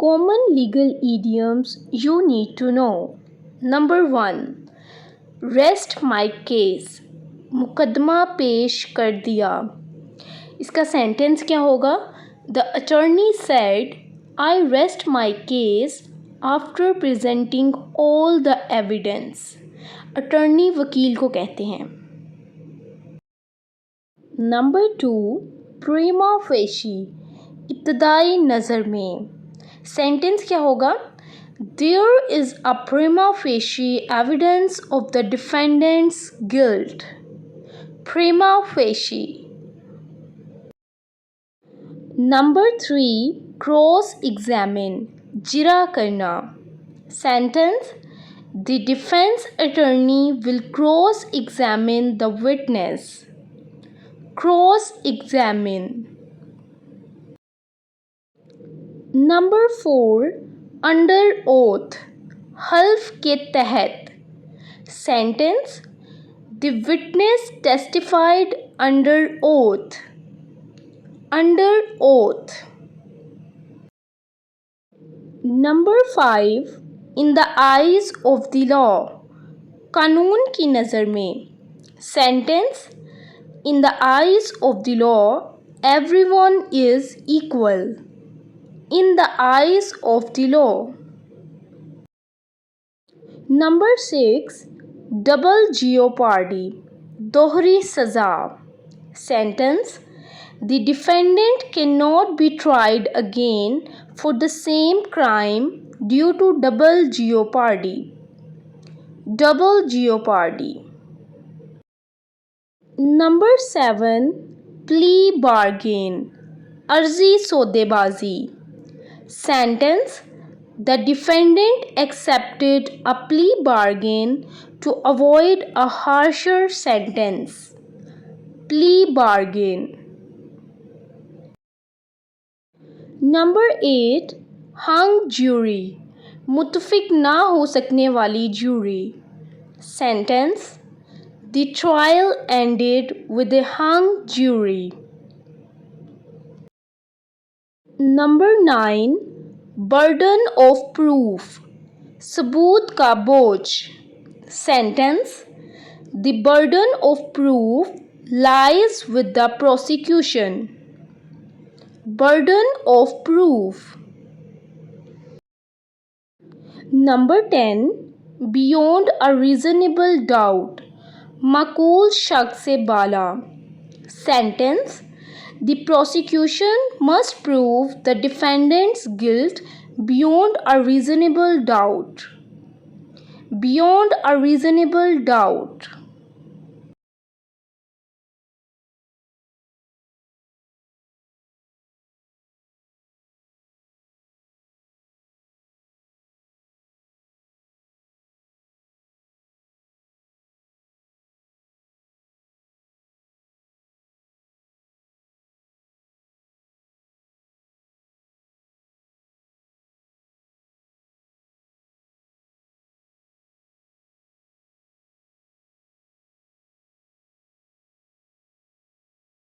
Common legal idioms you need to know. Number 1. Rest my case. मुकदमा पेश कर दिया. इसका सेंटेंस क्या होगा? The attorney said, I rest my case after presenting all the evidence. Attorney वकील को कहते हैं. नंबर 2. प्रीमा फेशी. इब्तदाई नज़र में. सेंटेंस क्या होगा? There is a prima facie evidence of the defendant's guilt. Prima facie. Number 3. Cross-examine. जिरा करना. Sentence. The defense attorney will cross-examine the witness. Cross-examine. Number 4. Under oath. हल्फ के तहत. Sentence. The witness testified under oath. Under oath. Number 5. In the eyes of the law. कानून की नज़र में. Sentence. In the eyes of the law, everyone is equal. In the eyes of the law. Number 6. Double jeopardy. दोहरी सज़ा. Sentence. The defendant cannot be tried again for the same crime due to double jeopardy. Double jeopardy. Number 7. Plea bargain. अर्जी सौदेबाजी. Sentence. The defendant accepted a plea bargain to avoid a harsher sentence. Plea bargain. Number 8. Hung jury. मुत्तफिक ना हो सकने वाली jury. Sentence. The trial ended with a hung jury. Number 9. Burden of proof. सबूत का बोझ. Sentence. The burden of proof lies with the prosecution. Burden of proof. Number 10. Beyond a reasonable doubt. माकूल शक से बाला. Sentence. The prosecution must prove the defendant's guilt beyond a reasonable doubt. Beyond a reasonable doubt.